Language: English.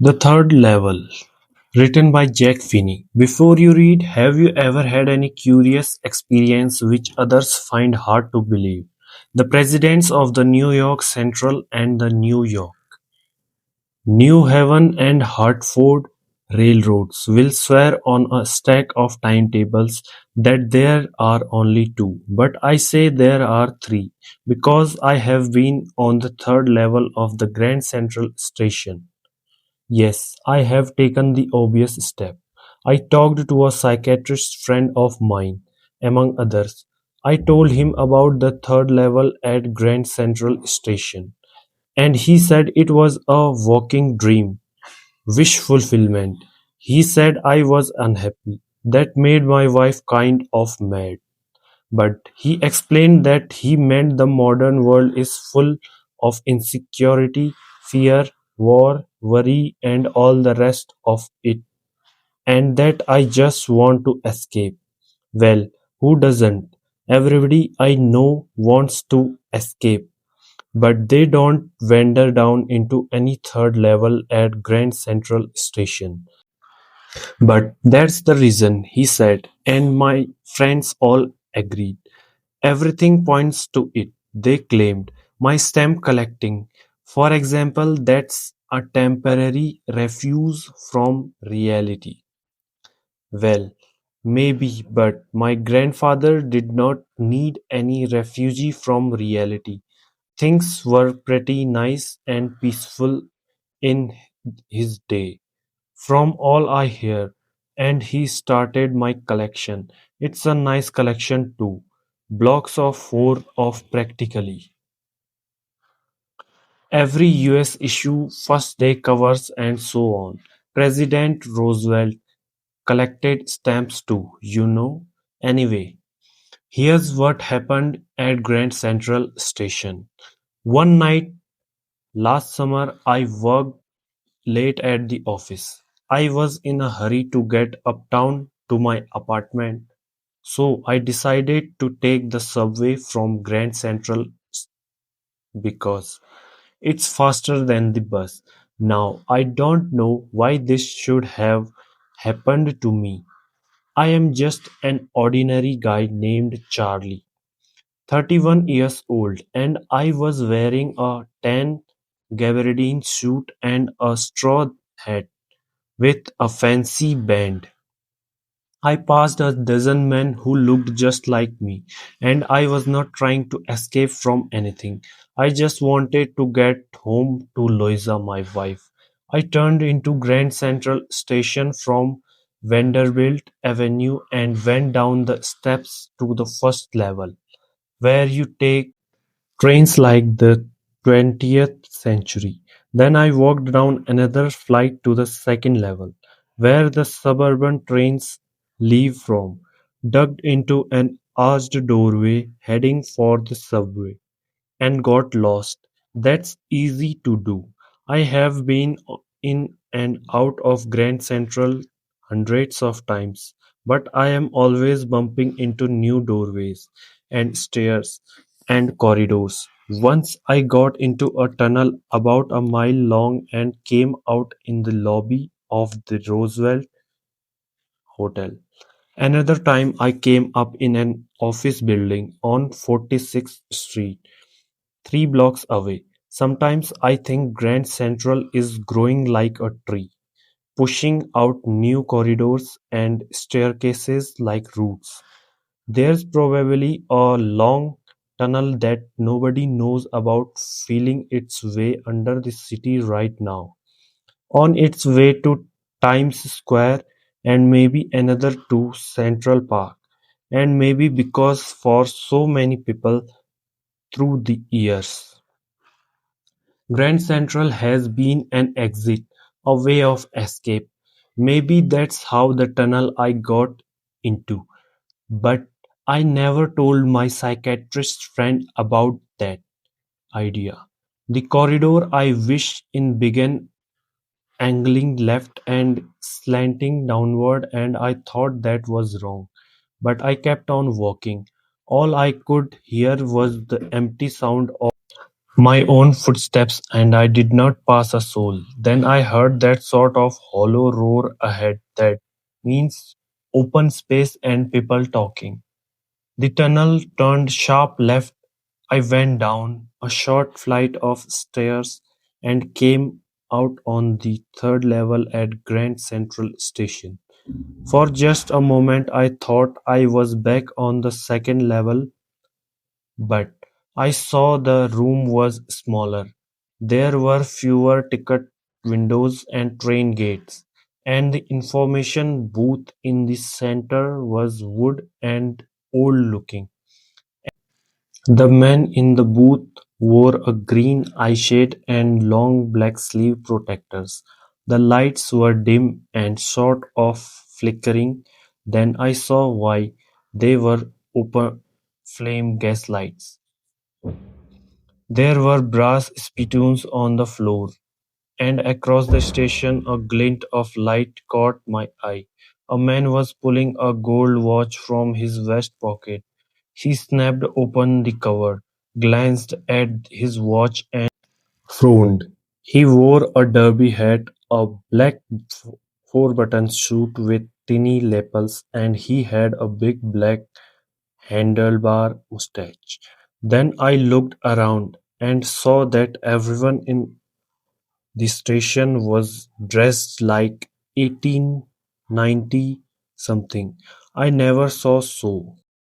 The Third Level, written by Jack Finney. Before you read, have you ever had any curious experience which others find hard to believe? The presidents of the New York Central and the New Haven and Hartford railroads will swear on a stack of timetables that there are only two, but I say there are three, because I have been on the third level of the Grand Central Station. Yes, I have taken the obvious step. I talked to a psychiatrist friend of mine, among others. I told him about the third level at Grand Central Station, and he said it was a walking dream, wish fulfillment. He said I was unhappy. That made my wife kind of mad. But he explained that he meant the modern world is full of insecurity, fear, war, worry, and all the rest of it, and that I just want to escape. Well, who doesn't? Everybody I know wants to escape, but they don't wander down into any third level at Grand Central Station. But that's the reason, he said, and my friends all agreed. Everything points to it, they claimed. My stamp collecting, for example, that's a temporary refuge from reality. Well, maybe, but my grandfather did not need any refuge from reality. Things were pretty nice and peaceful in his day, from all I hear, and he started my collection. It's a nice collection too. Blocks of four of practically every US issue, first day covers, and so on. President Roosevelt collected stamps too. Anyway, here's what happened at Grand Central Station. One night last summer, I worked late at the office. I was in a hurry to get uptown to my apartment, so I decided to take the subway from Grand Central because it's faster than the bus. Now, I don't know why this should have happened to me. I am just an ordinary guy named Charlie, 31 years old, and I was wearing a tan gabardine suit and a straw hat with a fancy band. I passed a dozen men who looked just like me, and I was not trying to escape from anything. I just wanted to get home to Louisa, my wife. I turned into Grand Central Station from Vanderbilt Avenue and went down the steps to the first level, where you take trains like the 20th century. Then I walked down another flight to the second level, where the suburban trains leave from, ducked into an arched doorway heading for the subway, and got lost. That's easy to do. I have been in and out of Grand Central hundreds of times, but I am always bumping into new doorways and stairs and corridors. Once I got into a tunnel about a mile long and came out in the lobby of the Roosevelt Hotel. Another time I came up in an office building on 46th Street, 3 blocks away. Sometimes I think Grand Central is growing like a tree, pushing out new corridors and staircases like roots. There's probably a long tunnel that nobody knows about feeling its way under the city right now, on its way to Times Square and maybe another to Central Park. And maybe because for so many people through the years, Grand Central has been an exit, a way of escape. Maybe that's how the tunnel I got into. But I never told my psychiatrist friend about that idea. The corridor I wished in began angling left and slanting downward, and I thought that was wrong. But I kept on walking. All I could hear was the empty sound of My own footsteps, and I did not pass a soul. Then I heard that sort of hollow roar ahead that means open space and people talking. The tunnel turned sharp left. I went down a short flight of stairs and came out on the third level at Grand Central Station. For just a moment I thought I was back on the second level, but I saw the room was smaller. There were fewer ticket windows and train gates, and the information booth in the center was wood and old looking. The man in the booth wore a green eyeshade and long black sleeve protectors. The lights were dim and sort of flickering. Then I saw why they were open flame gas lights. There were brass spittoons on the floor, and across the station a glint of light caught my eye. A man was pulling a gold watch from his vest pocket. He snapped open the cover, glanced at his watch and frowned. He wore a derby hat, a black four-button suit with tiny lapels, and he had a big black handlebar mustache. Then I looked around and saw that everyone in the station was dressed like 1890 something. I never saw so